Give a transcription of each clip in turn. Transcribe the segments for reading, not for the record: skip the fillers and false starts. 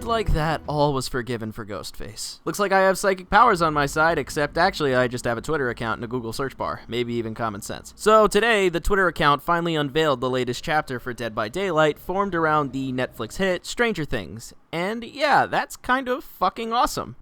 like that all was forgiven for Ghostface. Looks like I have psychic powers on my side, except actually I just have a Twitter account and a Google search bar, maybe even common sense. So today, the Twitter account finally unveiled the latest chapter for Dead by Daylight, formed around the Netflix hit Stranger Things. And yeah, that's kind of fucking awesome.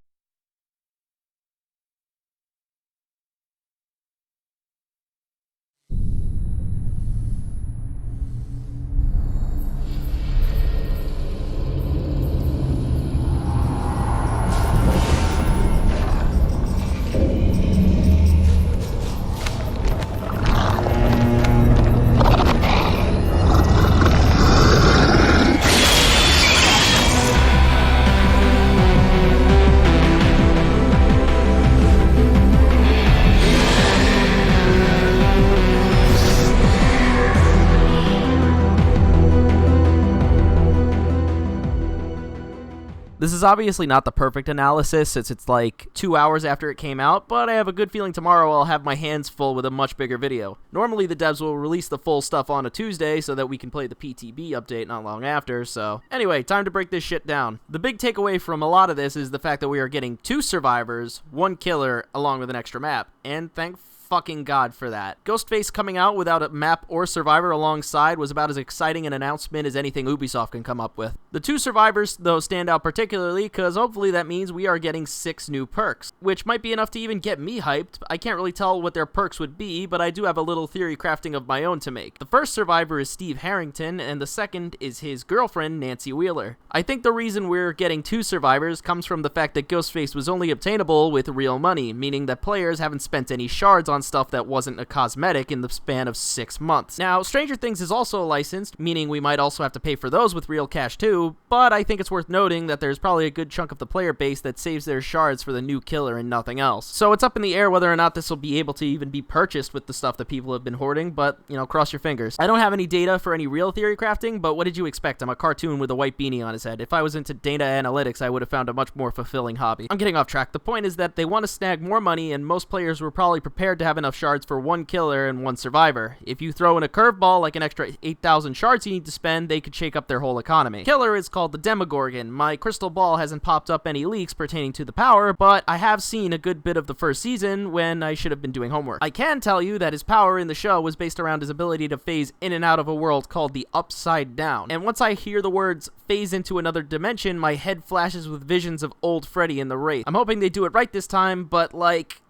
This is obviously not the perfect analysis since it's like 2 hours after it came out, but I have a good feeling tomorrow I'll have my hands full with a much bigger video. Normally the devs will release the full stuff on a Tuesday so that we can play the PTB update not long after, so anyway, time to break this shit down. The big takeaway from a lot of this is the fact that we are getting 2 survivors, 1 killer, along with an extra map, and thank fucking God for that. Ghostface coming out without a map or survivor alongside was about as exciting an announcement as anything Ubisoft can come up with. The 2 survivors, though, stand out particularly because hopefully that means we are getting 6 new perks, which might be enough to even get me hyped. I can't really tell what their perks would be, but I do have a little theory crafting of my own to make. The first survivor is Steve Harrington, and the second is his girlfriend, Nancy Wheeler. I think the reason we're getting 2 survivors comes from the fact that Ghostface was only obtainable with real money, meaning that players haven't spent any shards on stuff that wasn't a cosmetic in the span of 6 months. Now, Stranger Things is also licensed, meaning we might also have to pay for those with real cash too, but I think it's worth noting that there's probably a good chunk of the player base that saves their shards for the new killer and nothing else. So it's up in the air whether or not this will be able to even be purchased with the stuff that people have been hoarding, but, you know, cross your fingers. I don't have any data for any real theory crafting, but what did you expect? I'm a cartoon with a white beanie on his head. If I was into data analytics, I would have found a much more fulfilling hobby. I'm getting off track. The point is that they want to snag more money, and most players were probably prepared to have enough shards for 1 killer and 1 survivor. If you throw in a curveball like an extra 8,000 shards you need to spend, they could shake up their whole economy. Killer is called the Demogorgon. My crystal ball hasn't popped up any leaks pertaining to the power, but I have seen a good bit of the first season when I should have been doing homework. I can tell you that his power in the show was based around his ability to phase in and out of a world called the Upside Down. And once I hear the words phase into another dimension, my head flashes with visions of old Freddy in the Wraith. I'm hoping they do it right this time, but like,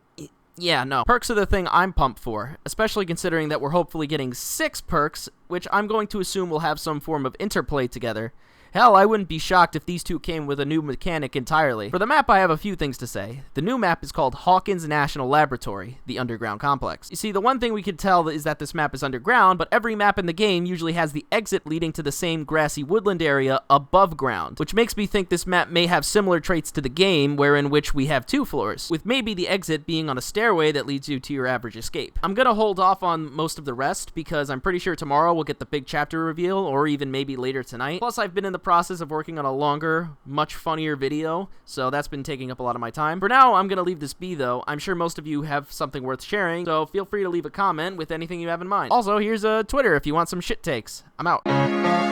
yeah, no. Perks are the thing I'm pumped for, especially considering that we're hopefully getting 6 perks, which I'm going to assume will have some form of interplay together. Hell, I wouldn't be shocked if these 2 came with a new mechanic entirely. For the map, I have a few things to say. The new map is called Hawkins National Laboratory, the underground complex. You see, the one thing we could tell is that this map is underground, but every map in the game usually has the exit leading to the same grassy woodland area above ground, which makes me think this map may have similar traits to the game, wherein which we have 2 floors, with maybe the exit being on a stairway that leads you to your average escape. I'm gonna hold off on most of the rest, because I'm pretty sure tomorrow we'll get the big chapter reveal, or even maybe later tonight. Plus, I've been in the process of working on a longer, much funnier video, so that's been taking up a lot of my time. For now, I'm gonna leave this be though. I'm sure most of you have something worth sharing, so feel free to leave a comment with anything you have in mind. Also, here's a Twitter if you want some shit takes. I'm out.